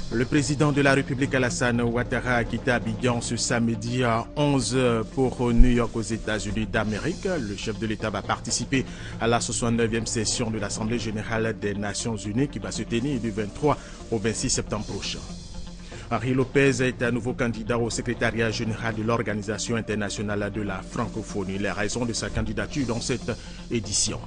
Le président de la République Alassane Ouattara a quitté Abidjan ce samedi à 11h pour New York aux États-Unis d'Amérique. Le chef de l'État va participer à la 69e session de l'Assemblée générale des Nations unies qui va se tenir du 23 au 26 septembre prochain. Henri Lopez est à nouveau candidat au secrétariat général de l'Organisation internationale de la francophonie. Les raisons de sa candidature dans cette édition.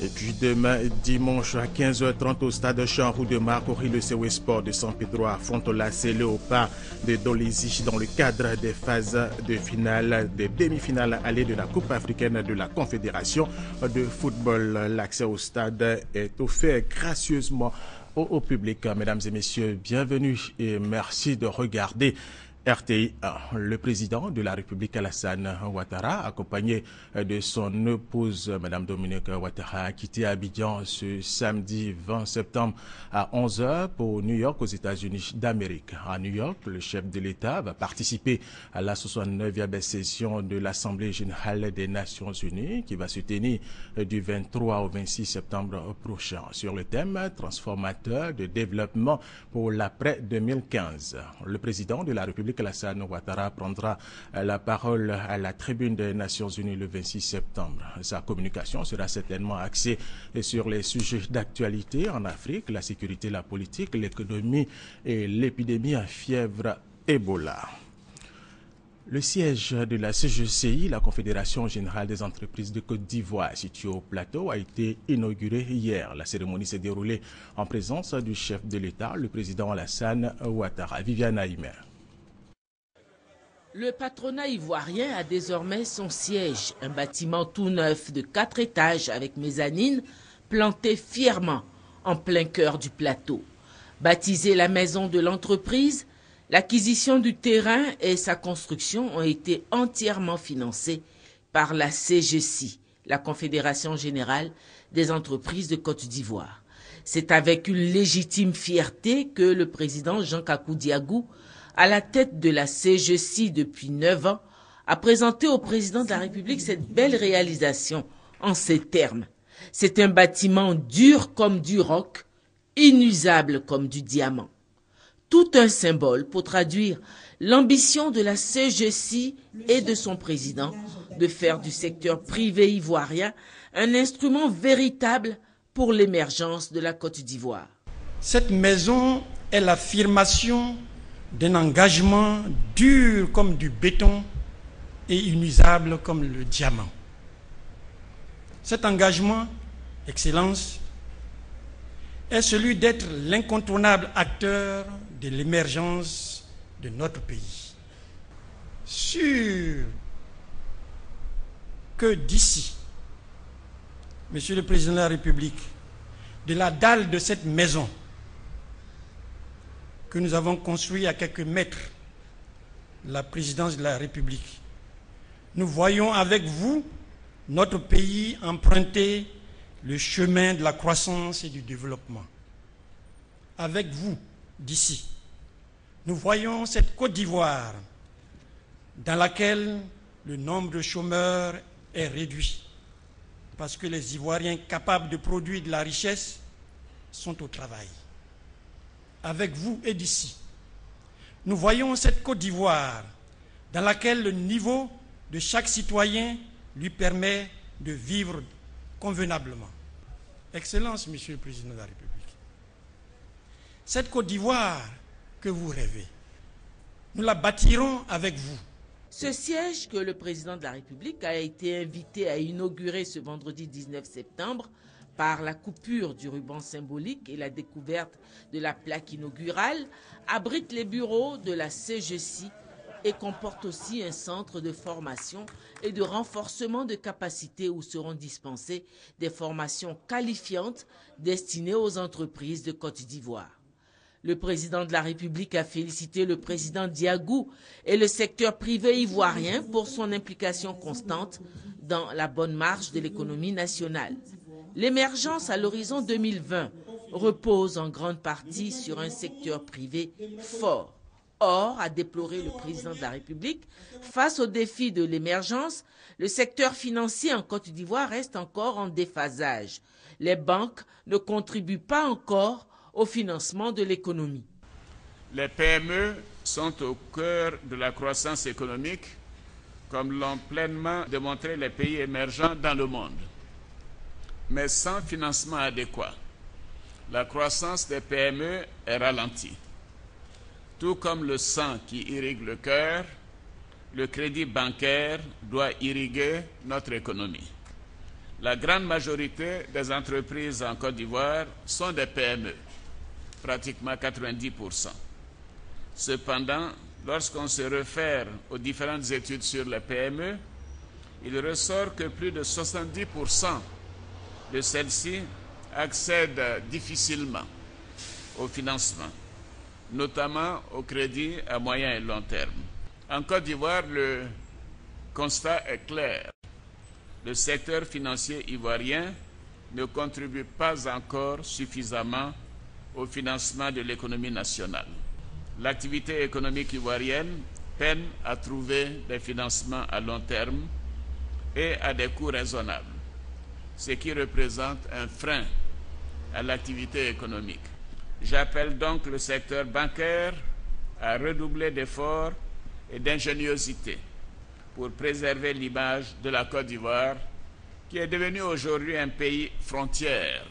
Et puis demain, dimanche à 15h30 au stade Champ-Roux-de-Marc, le CW Sport de San Pedro affronte l'AS Léopard de Dolézy dans le cadre des phases de finale, des demi-finales allées de la Coupe africaine de la Confédération de football. L'accès au stade est offert gracieusement au public. Mesdames et messieurs, bienvenue et merci de regarder RTI 1. Le président de la République Alassane Ouattara, accompagné de son épouse Mme Dominique Ouattara, a quitté Abidjan ce samedi 20 septembre à 11h pour New York aux États-Unis d'Amérique. À New York, le chef de l'État va participer à la 69e session de l'Assemblée générale des Nations unies qui va se tenir du 23 au 26 septembre prochain sur le thème transformateur de développement pour l'après 2015. Le président de la République Alassane Ouattara prendra la parole à la tribune des Nations Unies le 26 septembre. Sa communication sera certainement axée sur les sujets d'actualité en Afrique, la sécurité, la politique, l'économie et l'épidémie à fièvre Ebola. Le siège de la CGCI, la Confédération générale des entreprises de Côte d'Ivoire, située au plateau, a été inaugurée hier. La cérémonie s'est déroulée en présence du chef de l'État, le président Alassane Ouattara. Viviane Aïmer. Le patronat ivoirien a désormais son siège, un bâtiment tout neuf de 4 étages avec mezzanine, planté fièrement en plein cœur du plateau. Baptisé la maison de l'entreprise, l'acquisition du terrain et sa construction ont été entièrement financées par la CGCI, la Confédération générale des entreprises de Côte d'Ivoire. C'est avec une légitime fierté que le président Jean Kakou Diagou, à la tête de la CGCI depuis 9 ans, a présenté au président de la République cette belle réalisation en ces termes. C'est un bâtiment dur comme du roc, inusable comme du diamant. Tout un symbole pour traduire l'ambition de la CGCI et de son président de faire du secteur privé ivoirien un instrument véritable pour l'émergence de la Côte d'Ivoire. Cette maison est l'affirmation d'un engagement dur comme du béton et inusable comme le diamant. Cet engagement, Excellence, est celui d'être l'incontournable acteur de l'émergence de notre pays. Sûr que d'ici, Monsieur le Président de la République, de la dalle de cette maison que nous avons construit à quelques mètres, la présidence de la République, nous voyons avec vous notre pays emprunter le chemin de la croissance et du développement. Avec vous, d'ici, nous voyons cette Côte d'Ivoire dans laquelle le nombre de chômeurs est réduit, parce que les Ivoiriens capables de produire de la richesse sont au travail. Avec vous et d'ici, nous voyons cette Côte d'Ivoire dans laquelle le niveau de chaque citoyen lui permet de vivre convenablement. Excellence, Monsieur le Président de la République, cette Côte d'Ivoire que vous rêvez, nous la bâtirons avec vous. Ce siège que le président de la République a été invité à inaugurer ce vendredi 19 septembre par la coupure du ruban symbolique et la découverte de la plaque inaugurale, abrite les bureaux de la CGCI et comporte aussi un centre de formation et de renforcement de capacités où seront dispensées des formations qualifiantes destinées aux entreprises de Côte d'Ivoire. Le président de la République a félicité le président Diagou et le secteur privé ivoirien pour son implication constante dans la bonne marche de l'économie nationale. L'émergence à l'horizon 2020 repose en grande partie sur un secteur privé fort, Or, a déploré le président de la République, face aux défis de l'émergence, le secteur financier en Côte d'Ivoire reste encore en déphasage. Les banques ne contribuent pas encore au financement de l'économie. Les PME sont au cœur de la croissance économique, comme l'ont pleinement démontré les pays émergents dans le monde. Mais sans financement adéquat, la croissance des PME est ralentie. Tout comme le sang qui irrigue le cœur, le crédit bancaire doit irriguer notre économie. La grande majorité des entreprises en Côte d'Ivoire sont des PME, pratiquement 90%. Cependant, lorsqu'on se réfère aux différentes études sur les PME, il ressort que plus de 70% de celles-ci accèdent difficilement au financement, notamment au crédit à moyen et long terme. En Côte d'Ivoire, le constat est clair. Le secteur financier ivoirien ne contribue pas encore suffisamment au financement de l'économie nationale. L'activité économique ivoirienne peine à trouver des financements à long terme et à des coûts raisonnables, ce qui représente un frein à l'activité économique. J'appelle donc le secteur bancaire à redoubler d'efforts et d'ingéniosité pour préserver l'image de la Côte d'Ivoire, qui est devenue aujourd'hui un pays frontière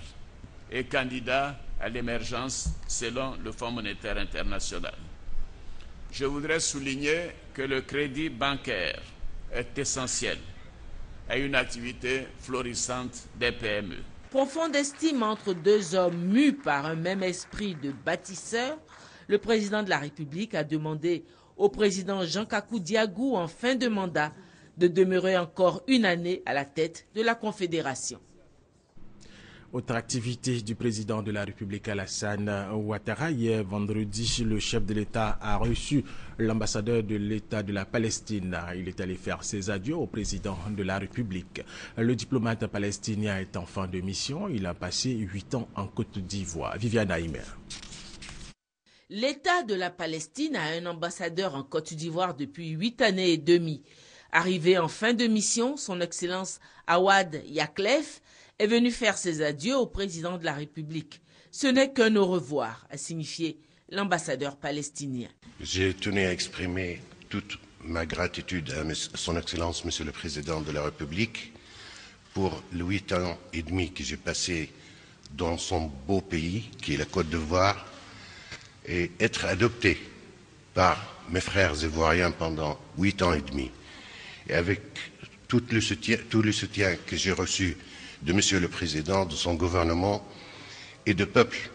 et candidat à l'émergence selon le Fonds monétaire international. Je voudrais souligner que le crédit bancaire est essentiel à une activité florissante des PME. Profonde estime entre deux hommes mus par un même esprit de bâtisseur, le président de la République a demandé au président Jean Kakou Diagou en fin de mandat de demeurer encore une année à la tête de la Confédération. Autre activité du président de la République Alassane Ouattara. Hier vendredi, le chef de l'État a reçu l'ambassadeur de l'État de la Palestine. Il est allé faire ses adieux au président de la République. Le diplomate palestinien est en fin de mission. Il a passé 8 ans en Côte d'Ivoire. Viviane Aimer. L'État de la Palestine a un ambassadeur en Côte d'Ivoire depuis 8 années et demie. Arrivé en fin de mission, son Excellence Awad Yaklef est venu faire ses adieux au président de la République. Ce n'est qu'un au revoir, a signifié l'ambassadeur palestinien. J'ai tenu à exprimer toute ma gratitude à son Excellence, Monsieur le Président de la République, pour les 8 ans et demi que j'ai passé dans son beau pays, qui est la Côte d'Ivoire, et être adopté par mes frères ivoiriens pendant 8 ans et demi. Et avec tout le soutien que j'ai reçu de Monsieur le Président, de son gouvernement et de peuple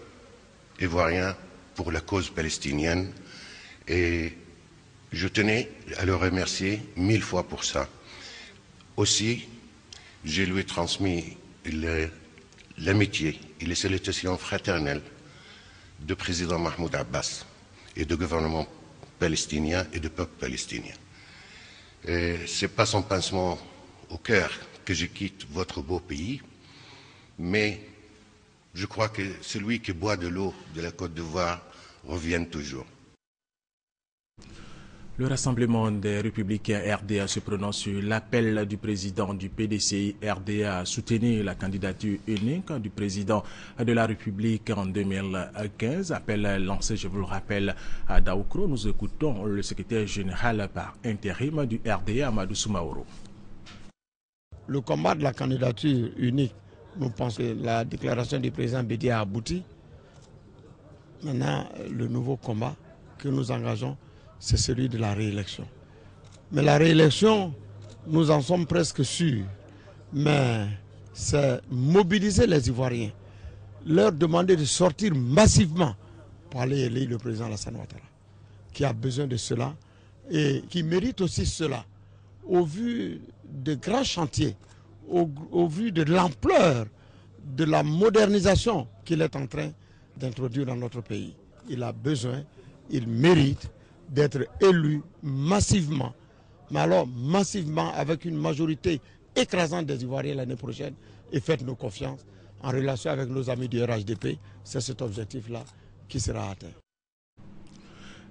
ivoirien pour la cause palestinienne. Et je tenais à le remercier 1000 fois pour ça. Aussi, je lui ai transmis l'amitié et les salutations fraternelles du président Mahmoud Abbas et du gouvernement palestinien et du peuple palestinien. Ce n'est pas son pincement au cœur que je quitte votre beau pays, mais je crois que celui qui boit de l'eau de la Côte d'Ivoire revient toujours. Le Rassemblement des Républicains RDA se prononce sur l'appel du président du PDCI RDA à soutenir la candidature unique du président de la République en 2015. Appel lancé, je vous le rappelle, à Daoukro. Nous écoutons le secrétaire général par intérim du RDA, Amadou Soumaoro. Le combat de la candidature unique, nous pensons que la déclaration du président Bédi a abouti. Maintenant, le nouveau combat que nous engageons, c'est celui de la réélection. Mais la réélection, nous en sommes presque sûrs. Mais c'est mobiliser les Ivoiriens, leur demander de sortir massivement pour aller élire le président Alassane Ouattara, qui a besoin de cela et qui mérite aussi cela, au vu de grands chantiers, au vu de l'ampleur de la modernisation qu'il est en train d'introduire dans notre pays. Il a besoin, il mérite d'être élu massivement, mais alors massivement avec une majorité écrasante des Ivoiriens l'année prochaine, et faites-nous confiance en relation avec nos amis du RHDP, c'est cet objectif-là qui sera atteint.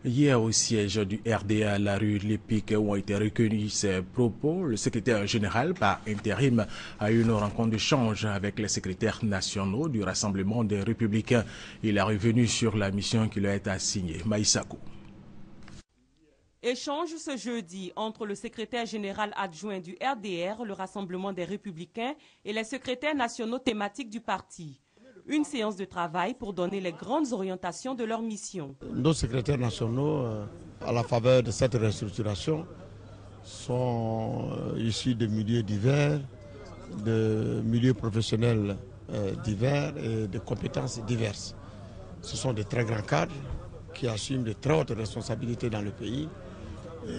Hier, au siège du RDA à la rue Lépic, où ont été recueillis ces propos, le secrétaire général, par intérim, a eu une rencontre d'échange avec les secrétaires nationaux du Rassemblement des Républicains. Il est revenu sur la mission qui lui a été assignée. Maïsakou. Échange ce jeudi entre le secrétaire général adjoint du RDR, le Rassemblement des Républicains, et les secrétaires nationaux thématiques du parti. Une séance de travail pour donner les grandes orientations de leur mission. Nos secrétaires nationaux, à la faveur de cette restructuration, sont issus de milieux divers, de milieux professionnels divers et de compétences diverses. Ce sont de très grands cadres qui assument de très hautes responsabilités dans le pays.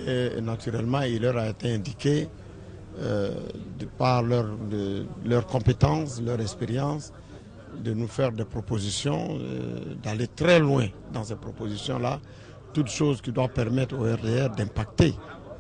Et naturellement, il leur a été indiqué, par leurs compétences, leur expérience, de nous faire des propositions, d'aller très loin dans ces propositions-là, toutes choses qui doivent permettre au RDR d'impacter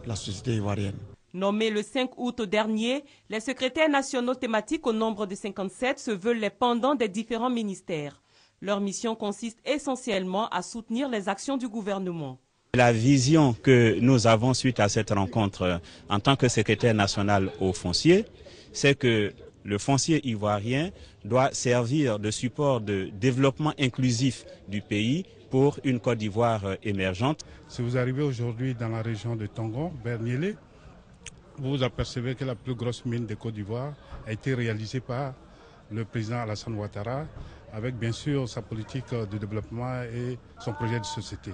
la société ivoirienne. Nommés le 5 août dernier, les secrétaires nationaux thématiques au nombre de 57 se veulent les pendants des différents ministères. Leur mission consiste essentiellement à soutenir les actions du gouvernement. La vision que nous avons suite à cette rencontre en tant que secrétaire national au foncier, c'est que le foncier ivoirien doit servir de support de développement inclusif du pays pour une Côte d'Ivoire émergente. Si vous arrivez aujourd'hui dans la région de Tongon, vers Niélé, vous vous apercevez que la plus grosse mine de Côte d'Ivoire a été réalisée par le président Alassane Ouattara, avec bien sûr sa politique de développement et son projet de société.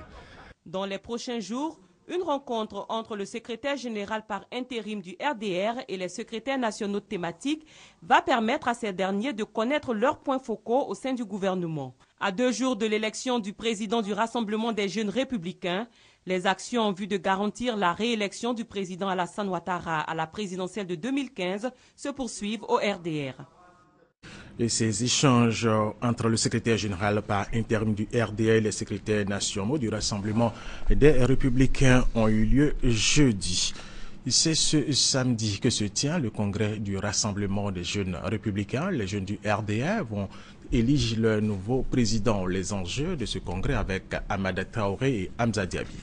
Dans les prochains jours, une rencontre entre le secrétaire général par intérim du RDR et les secrétaires nationaux thématiques va permettre à ces derniers de connaître leurs points focaux au sein du gouvernement. À 2 jours de l'élection du président du Rassemblement des jeunes républicains, les actions en vue de garantir la réélection du président Alassane Ouattara à la présidentielle de 2015 se poursuivent au RDR. Et ces échanges entre le secrétaire général par intérim du RDA et les secrétaires nationaux du Rassemblement des Républicains ont eu lieu jeudi. C'est ce samedi que se tient le congrès du Rassemblement des jeunes républicains. Les jeunes du RDA vont élire leur nouveau président. Les enjeux de ce congrès avec Amada Traoré et Hamza Diaby.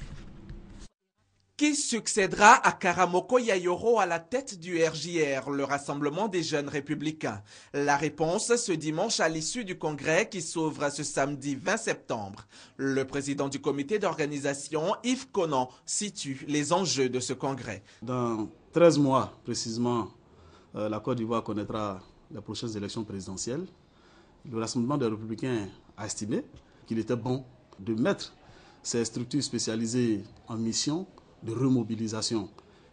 Qui succédera à Karamoko Yayoro à la tête du RJR, le Rassemblement des jeunes républicains? La réponse ce dimanche à l'issue du congrès qui s'ouvre ce samedi 20 septembre. Le président du comité d'organisation, Yves Conan, situe les enjeux de ce congrès. Dans 13 mois précisément, la Côte d'Ivoire connaîtra les prochaines élections présidentielles. Le Rassemblement des républicains a estimé qu'il était bon de mettre ces structures spécialisées en mission de remobilisation.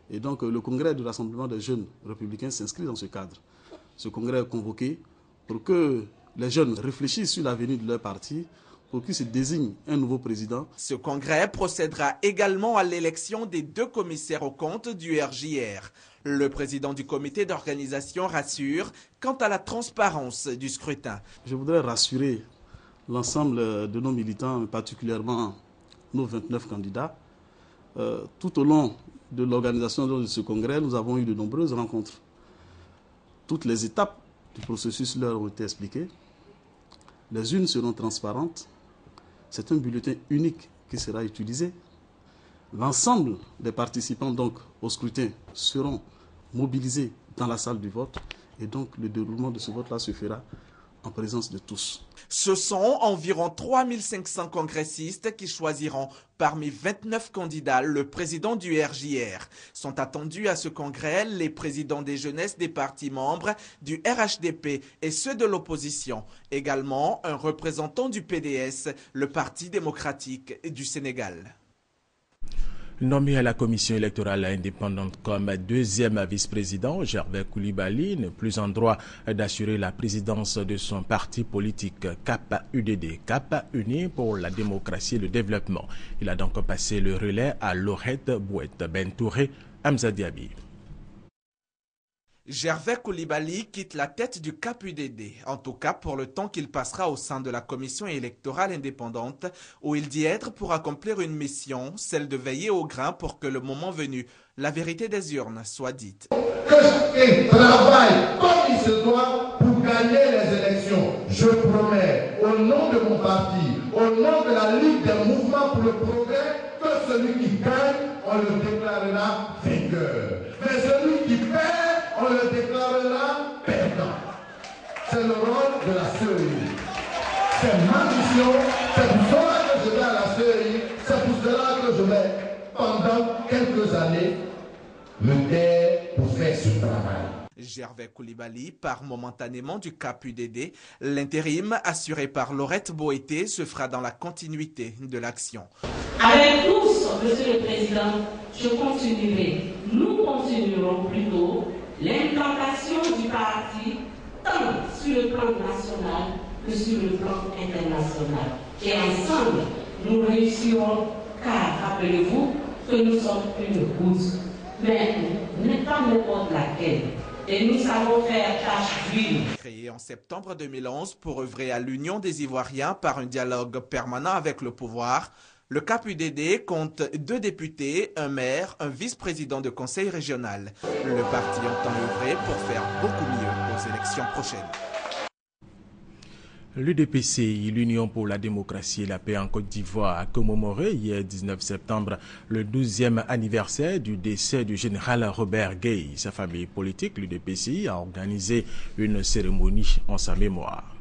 Et donc le congrès du Rassemblement des jeunes républicains s'inscrit dans ce cadre. Ce congrès est convoqué pour que les jeunes réfléchissent sur l'avenir de leur parti, pour qu'ils se désignent un nouveau président. Ce congrès procédera également à l'élection des 2 commissaires aux comptes du RJR. Le président du comité d'organisation rassure quant à la transparence du scrutin. Je voudrais rassurer l'ensemble de nos militants, particulièrement nos 29 candidats. Tout au long de l'organisation de ce congrès, nous avons eu de nombreuses rencontres. Toutes les étapes du processus leur ont été expliquées. Les unes seront transparentes. C'est un bulletin unique qui sera utilisé. L'ensemble des participants donc au scrutin seront mobilisés dans la salle du vote. Et donc le déroulement de ce vote-là se fera en présence de tous. Ce sont environ 3500 congressistes qui choisiront parmi 29 candidats le président du RJR. Sont attendus à ce congrès les présidents des jeunesses des partis membres du RHDP et ceux de l'opposition. Également un représentant du PDS, le Parti démocratique du Sénégal. Nommé à la commission électorale indépendante comme 2e vice-président, Gervais Koulibaly n'est plus en droit d'assurer la présidence de son parti politique CAP-UDD, CAP Uni pour la démocratie et le développement. Il a donc passé le relais à Laurette Bouette Bentouré, Hamza Diaby. Gervais Koulibaly quitte la tête du CAP-UDD, en tout cas pour le temps qu'il passera au sein de la commission électorale indépendante, où il dit être pour accomplir une mission, celle de veiller au grain pour que le moment venu, la vérité des urnes soit dite. Que chacun travaille comme il se doit pour gagner les élections. Je promets, au nom de mon parti, au nom de la Ligue des mouvements pour le progrès, c'est le rôle de la CEI. C'est ma mission, c'est pour cela que je vais à la CEI, c'est pour cela que je vais, pendant quelques années, me taire pour faire ce travail. Gervais Koulibaly part momentanément du CAP-UDD. L'intérim assuré par Laurette Boété se fera dans la continuité de l'action. Avec tous, Monsieur le Président, je continuerai, nous continuerons plutôt l'implantation du parti tant sur le plan national que sur le plan international. Et ensemble, nous réussirons, car rappelez-vous que nous sommes une cause, mais pas n'importe laquelle. Et nous savons faire tâche d'huile. Créé en septembre 2011 pour œuvrer à l'union des Ivoiriens par un dialogue permanent avec le pouvoir, le CAP-UDD compte 2 députés, un maire, un vice-président de conseil régional. Le parti entend œuvrer pour faire beaucoup mieux aux élections prochaines. L'UDPCI, l'Union pour la démocratie et la paix en Côte d'Ivoire, a commémoré hier 19 septembre le 12e anniversaire du décès du général Robert Gueye. Sa famille politique, l'UDPCI, a organisé une cérémonie en sa mémoire.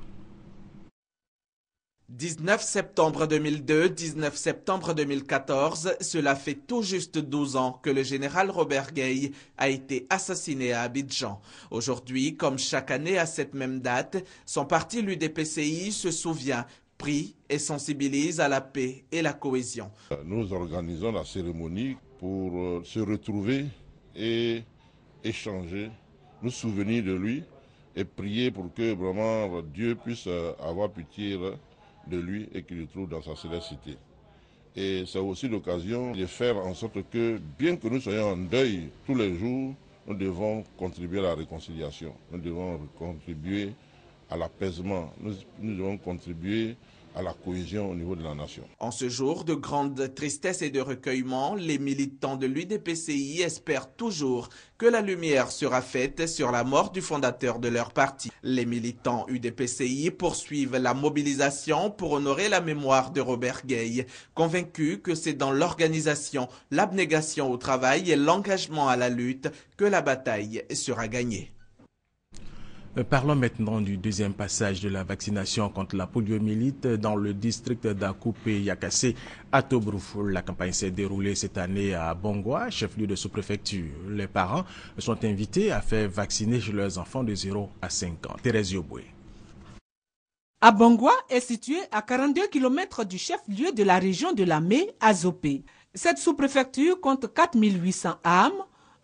19 septembre 2002, 19 septembre 2014, cela fait tout juste 12 ans que le général Robert Gueye a été assassiné à Abidjan. Aujourd'hui, comme chaque année à cette même date, son parti l'UDPCI se souvient, prie et sensibilise à la paix et la cohésion. Nous organisons la cérémonie pour se retrouver et échanger, nous souvenir de lui et prier pour que vraiment Dieu puisse avoir pitié de lui et qu'il le trouve dans sa céleste cité. Et c'est aussi l'occasion de faire en sorte que, bien que nous soyons en deuil tous les jours, nous devons contribuer à la réconciliation, nous devons contribuer à l'apaisement, nous devons contribuer à la cohésion au niveau de la nation. En ce jour de grande tristesse et de recueillement, les militants de l'UDPCI espèrent toujours que la lumière sera faite sur la mort du fondateur de leur parti. Les militants UDPCI poursuivent la mobilisation pour honorer la mémoire de Robert Gueye, convaincus que c'est dans l'organisation, l'abnégation au travail et l'engagement à la lutte que la bataille sera gagnée. Parlons maintenant du deuxième passage de la vaccination contre la poliomyélite dans le district d'Akoupé-Yakassé à Tobrouf. La campagne s'est déroulée cette année à Bongwa, chef-lieu de sous-préfecture. Les parents sont invités à faire vacciner leurs enfants de 0 à 5 ans. Thérèse Yoboué. Abongwa est situé à 42 km du chef-lieu de la région de la Mé, à Zopé. Cette sous-préfecture compte 4800 âmes,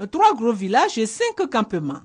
3 gros villages et 5 campements.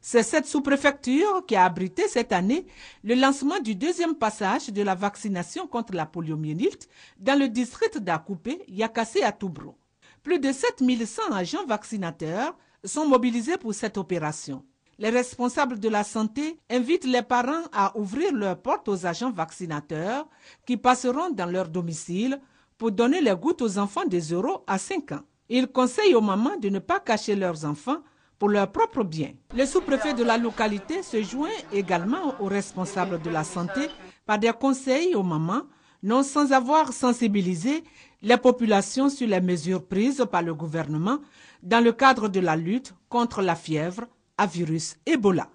C'est cette sous-préfecture qui a abrité cette année le lancement du deuxième passage de la vaccination contre la poliomyélite dans le district d'Akoupé, Yakassé à Toubro. Plus de 7100 agents vaccinateurs sont mobilisés pour cette opération. Les responsables de la santé invitent les parents à ouvrir leurs portes aux agents vaccinateurs qui passeront dans leur domicile pour donner les gouttes aux enfants de 0 à 5 ans. Ils conseillent aux mamans de ne pas cacher leurs enfants pour leur propre bien. Le sous-préfet de la localité se joint également aux responsables de la santé par des conseils aux mamans, non sans avoir sensibilisé les populations sur les mesures prises par le gouvernement dans le cadre de la lutte contre la fièvre à virus Ebola.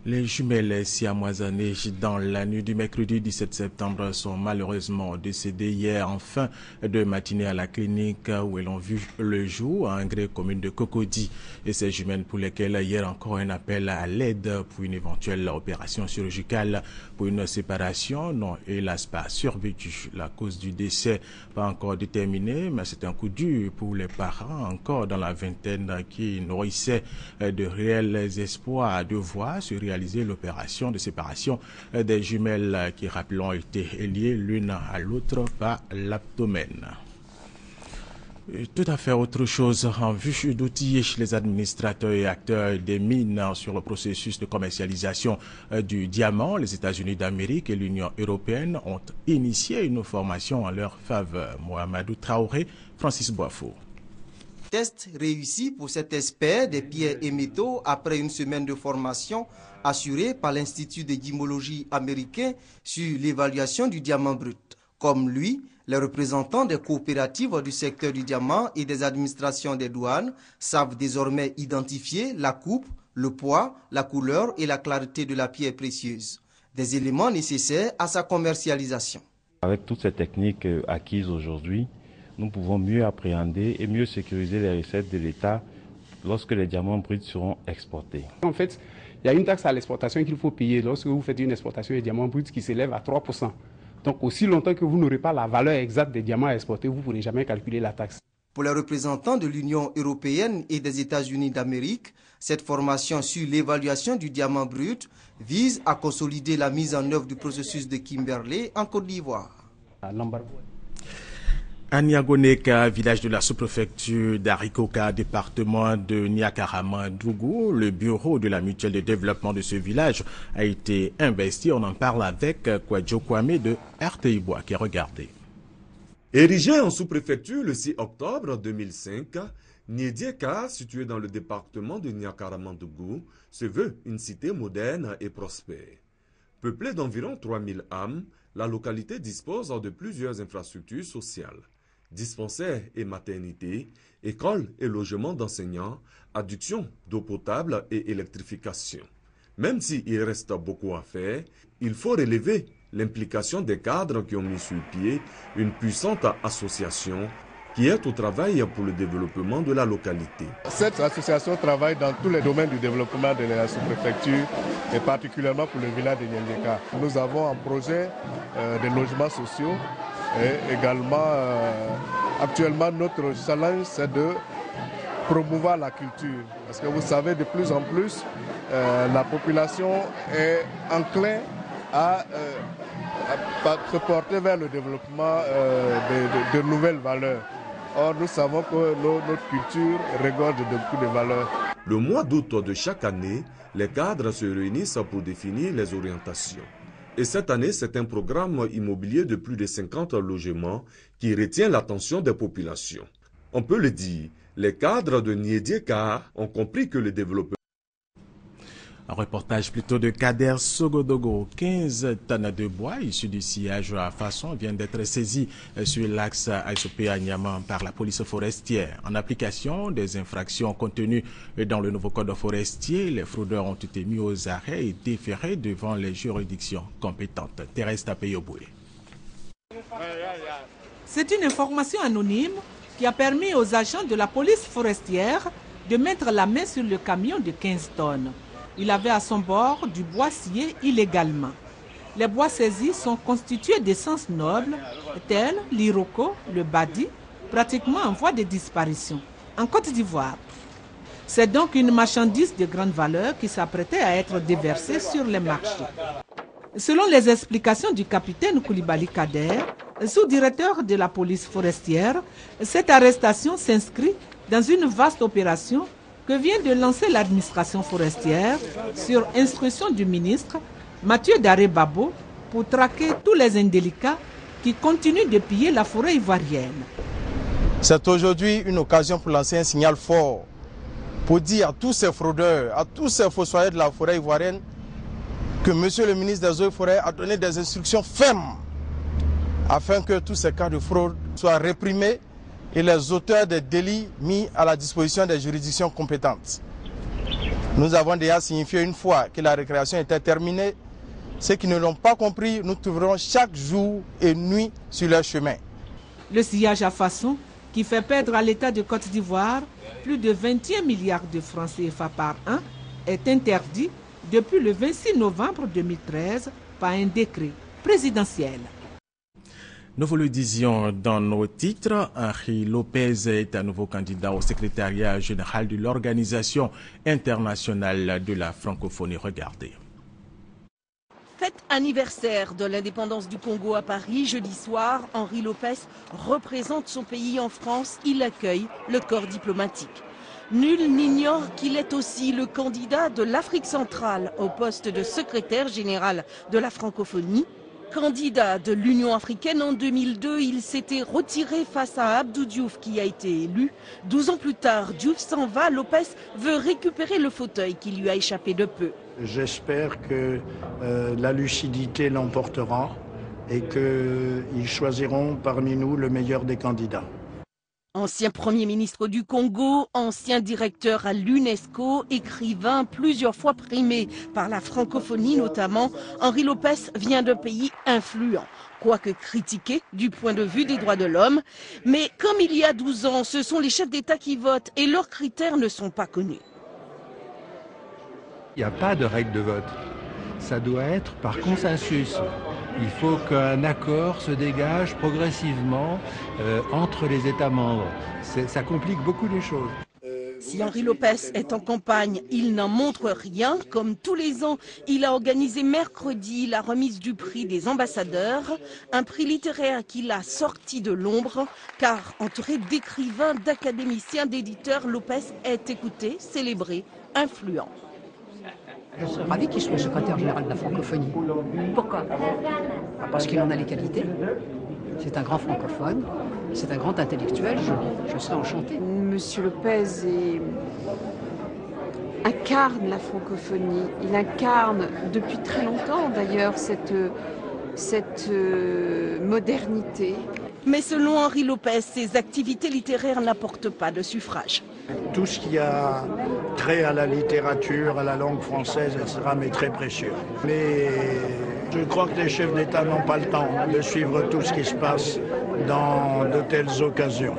Les jumelles siamoisanées dans la nuit du mercredi 17 septembre sont malheureusement décédées hier en fin de matinée à la clinique où elles ont vu le jour à Ingré, commune de Cocody. Et ces jumelles pour lesquelles hier encore un appel à l'aide pour une éventuelle opération chirurgicale pour une séparation n'ont hélas pas survécu. La cause du décès pas encore déterminée, mais c'est un coup dur pour les parents encore dans la vingtaine qui nourrissaient de réels espoirs de voir se réaliser l'opération de séparation des jumelles qui, rappelons, étaient liées l'une à l'autre par l'abdomen. Tout à fait autre chose, en vue d'outiller les administrateurs et acteurs des mines sur le processus de commercialisation du diamant, les États-Unis d'Amérique et l'Union européenne ont initié une formation en leur faveur. Mohamedou Traoré, Francis Boifo. Test réussi pour cet expert des pierres et métaux après une semaine de formation assurée par l'Institut de gymnologie américain sur l'évaluation du diamant brut. Comme lui, les représentants des coopératives du secteur du diamant et des administrations des douanes savent désormais identifier la coupe, le poids, la couleur et la clarté de la pierre précieuse, des éléments nécessaires à sa commercialisation. Avec toutes ces techniques acquises aujourd'hui, nous pouvons mieux appréhender et mieux sécuriser les recettes de l'État lorsque les diamants bruts seront exportés. En fait, il y a une taxe à l'exportation qu'il faut payer lorsque vous faites une exportation des diamants bruts qui s'élève à 3%. Donc aussi longtemps que vous n'aurez pas la valeur exacte des diamants à exporter, vous ne pourrez jamais calculer la taxe. Pour les représentants de l'Union européenne et des États-Unis d'Amérique, cette formation sur l'évaluation du diamant brut vise à consolider la mise en œuvre du processus de Kimberley en Côte d'Ivoire. À Niagoneka, village de la sous-préfecture d'Arikoka, département de Niakaramandougou, le bureau de la mutuelle de développement de ce village a été investi. On en parle avec Kwadjo Kwame de RTI-Bois qui a regardé. Érigé en sous-préfecture le 6 octobre 2005, Niedieka, situé dans le département de Niakaramandougou, se veut une cité moderne et prospère. Peuplée d'environ 3000 âmes, la localité dispose de plusieurs infrastructures sociales. Dispensaires et maternités, écoles et logements d'enseignants, adduction d'eau potable et électrification. Même s'il reste beaucoup à faire, il faut relever l'implication des cadres qui ont mis sur pied une puissante association qui est au travail pour le développement de la localité. Cette association travaille dans tous les domaines du développement de la sous-préfecture et particulièrement pour le village de Niedieka. Nous avons en projet des logements sociaux et également actuellement notre challenge c'est de promouvoir la culture. Parce que vous savez de plus en plus la population est enclin à se porter vers le développement de nouvelles valeurs. Or, nous savons que notre culture regorge de beaucoup de valeurs. Le mois d'août de chaque année, les cadres se réunissent pour définir les orientations. Et cette année, c'est un programme immobilier de plus de 50 logements qui retient l'attention des populations. On peut le dire, les cadres de Niedieka ont compris que le développement... Un reportage plutôt de Kader Sogodogo. 15 tonnes de bois issus du sillage à façon viennent d'être saisis sur l'axe Aïsopé à Niamey par la police forestière. En application des infractions contenues dans le nouveau code forestier, les fraudeurs ont été mis aux arrêts et déférés devant les juridictions compétentes. Thérèse Tapeyoboué. C'est une information anonyme qui a permis aux agents de la police forestière de mettre la main sur le camion de 15 tonnes. Il avait à son bord du bois scié illégalement. Les bois saisis sont constitués d'essences nobles, telles l'iroko, le badi, pratiquement en voie de disparition, en Côte d'Ivoire. C'est donc une marchandise de grande valeur qui s'apprêtait à être déversée sur les marchés. Selon les explications du capitaine Koulibaly Kader, sous-directeur de la police forestière, cette arrestation s'inscrit dans une vaste opération que vient de lancer l'administration forestière sur instruction du ministre Mathieu Daré Babo pour traquer tous les indélicats qui continuent de piller la forêt ivoirienne. C'est aujourd'hui une occasion pour lancer un signal fort pour dire à tous ces fraudeurs, à tous ces fossoyeurs de la forêt ivoirienne que Monsieur le ministre des Eaux et Forêts a donné des instructions fermes afin que tous ces cas de fraude soient réprimés et les auteurs des délits mis à la disposition des juridictions compétentes. Nous avons déjà signifié une fois que la récréation était terminée. Ceux qui ne l'ont pas compris, nous trouverons chaque jour et nuit sur leur chemin. Le sillage à façon, qui fait perdre à l'État de Côte d'Ivoire plus de 21 milliards de francs CFA par an, est interdit depuis le 26 novembre 2013 par un décret présidentiel. Nous vous le disions dans nos titres, Henri Lopez est un nouveau candidat au secrétariat général de l'Organisation internationale de la francophonie. Regardez. Fête anniversaire de l'indépendance du Congo à Paris, jeudi soir, Henri Lopez représente son pays en France. Il accueille le corps diplomatique. Nul n'ignore qu'il est aussi le candidat de l'Afrique centrale au poste de secrétaire général de la francophonie. Candidat de l'Union africaine en 2002, il s'était retiré face à Abdou Diouf qui a été élu. 12 ans plus tard, Diouf s'en va. Lopez veut récupérer le fauteuil qui lui a échappé de peu. J'espère que la lucidité l'emportera et qu'ils choisiront parmi nous le meilleur des candidats. Ancien Premier ministre du Congo, ancien directeur à l'UNESCO, écrivain plusieurs fois primé par la francophonie notamment, Henri Lopez vient d'un pays influent, quoique critiqué du point de vue des droits de l'homme. Mais comme il y a 12 ans, ce sont les chefs d'État qui votent et leurs critères ne sont pas connus. Il n'y a pas de règle de vote. Ça doit être par consensus. Il faut qu'un accord se dégage progressivement entre les États membres. Ça complique beaucoup les choses. Si Henri Lopez est en campagne, il n'en montre rien. Comme tous les ans, il a organisé mercredi la remise du prix des ambassadeurs, un prix littéraire qu'il a sorti de l'ombre, car entouré d'écrivains, d'académiciens, d'éditeurs, Lopez est écouté, célébré, influent. Je serais ravi qu'il soit secrétaire général de la francophonie. Pourquoi? Parce qu'il en a les qualités. C'est un grand francophone, c'est un grand intellectuel, je serais enchanté. Monsieur Lopez incarne la francophonie. Il incarne depuis très longtemps d'ailleurs cette modernité. Mais selon Henri Lopez, ses activités littéraires n'apportent pas de suffrage. Tout ce qui a trait à la littérature, à la langue française, etc., m'est très précieux. Mais je crois que les chefs d'État n'ont pas le temps de suivre tout ce qui se passe dans de telles occasions.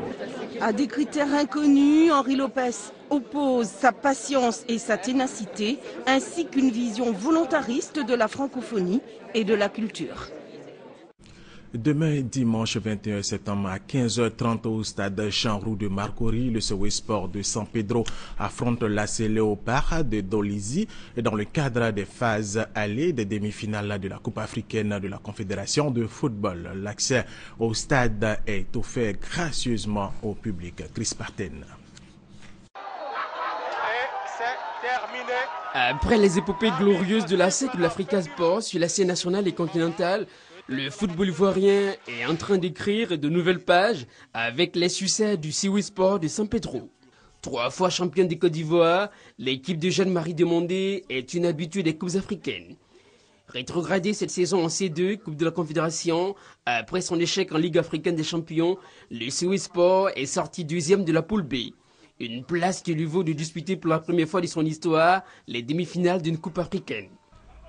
À des critères inconnus, Henri Lopez oppose sa patience et sa ténacité, ainsi qu'une vision volontariste de la francophonie et de la culture. Demain, dimanche 21 septembre à 15h30 au stade Champrou de Marcory, le Sewe Sport de San Pedro affronte l'AC Léopard de Dolisie dans le cadre des phases allées des demi-finales de la Coupe africaine de la Confédération de football. L'accès au stade est offert gracieusement au public. Chris Parten. Après les épopées glorieuses de l'ASEC de l'Africa Sport sur la scène nationale et continentale, le football ivoirien est en train d'écrire de nouvelles pages avec les succès du Sewe Sport de San Pedro. 3 fois championne de Côte d'Ivoire, l'équipe de Jeanne-Marie Demondé est une habituée des Coupes africaines. Rétrogradée cette saison en C2, Coupe de la Confédération, après son échec en Ligue africaine des champions, le Sewe Sport est sorti 2e de la poule B. Une place qui lui vaut de disputer pour la première fois de son histoire les demi-finales d'une Coupe africaine.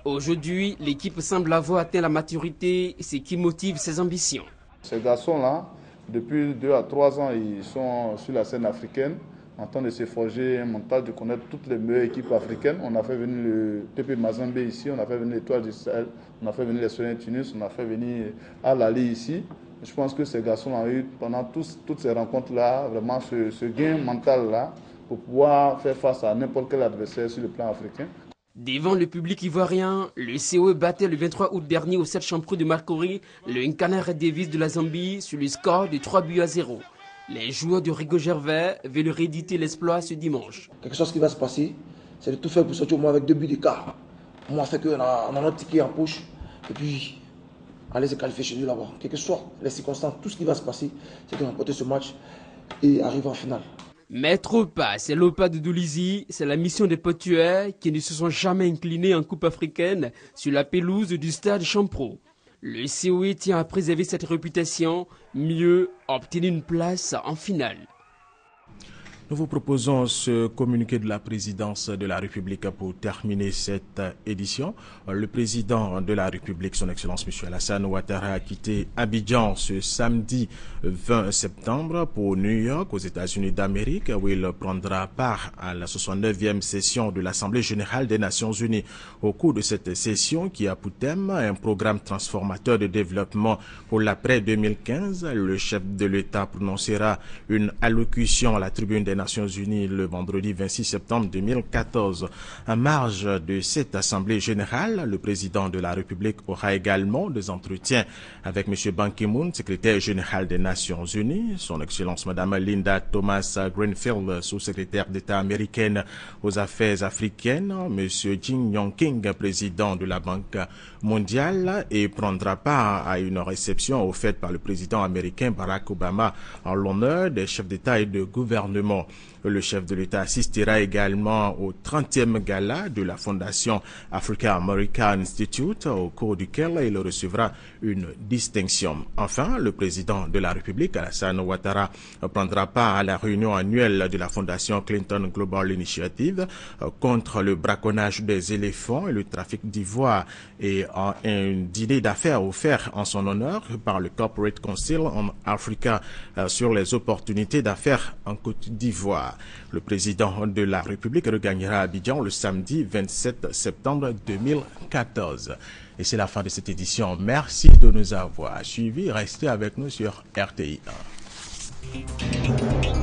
Aujourd'hui, l'équipe semble avoir atteint la maturité, ce qui motive ses ambitions. Ces garçons-là, depuis 2 à 3 ans, ils sont sur la scène africaine, en train de se forger un mental, de connaître toutes les meilleures équipes africaines. On a fait venir le TP Mazembe ici, on a fait venir l'Étoile du Sahel, on a fait venir les Soleil Tunis, on a fait venir Al Ahly ici. Je pense que ces garçons ont eu, pendant toutes ces rencontres-là, vraiment ce gain mental-là pour pouvoir faire face à n'importe quel adversaire sur le plan africain. Devant le public ivoirien, le COE battait le 23 août dernier au stade Champrou de Marcory le Nkana Red Devils de la Zambie sur le score de 3-0. Les joueurs de Rigo Gervais veulent rééditer l'exploit ce dimanche. Quelque chose qui va se passer, c'est de tout faire pour sortir au moins avec 2 buts d'écart. Au moins fait qu'on a notre ticket en poche et puis aller se qualifier chez nous là-bas. Quelles que soient les circonstances, tout ce qui va se passer, c'est de remporter ce match et arriver en finale. Mettre au pas, c'est l'OPA de Dolisie, c'est la mission des Portuaires qui ne se sont jamais inclinés en Coupe africaine sur la pelouse du stade Champrou. Le COE tient à préserver cette réputation, mieux obtenir une place en finale. Nous vous proposons ce communiqué de la présidence de la République pour terminer cette édition. Le président de la République, son Excellence M. Alassane Ouattara, a quitté Abidjan ce samedi 20 septembre pour New York, aux États-Unis d'Amérique, où il prendra part à la 69e session de l'Assemblée générale des Nations unies. Au cours de cette session, qui a pour thème un programme transformateur de développement pour l'après 2015, le chef de l'État prononcera une allocution à la tribune des Nations Unies le vendredi 26 septembre 2014. En marge de cette Assemblée générale, le président de la République aura également des entretiens avec M. Ban Ki-moon, secrétaire général des Nations Unies, son Excellence Mme Linda Thomas-Greenfield, sous-secrétaire d'État américaine aux affaires africaines, M. Jin Yong-king, président de la Banque mondiale, et prendra part à une réception offerte par le président américain Barack Obama en l'honneur des chefs d'État et de gouvernement. Le chef de l'État assistera également au 30e gala de la Fondation Africa American Institute, au cours duquel il recevra une distinction. Enfin, le président de la République, Alassane Ouattara, prendra part à la réunion annuelle de la Fondation Clinton Global Initiative contre le braconnage des éléphants et le trafic d'ivoire, et un dîner d'affaires offert en son honneur par le Corporate Council on Africa sur les opportunités d'affaires en Côte d'Ivoire. Le président de la République regagnera Abidjan le samedi 27 septembre 2014. Et c'est la fin de cette édition. Merci de nous avoir suivis. Restez avec nous sur RTI 1.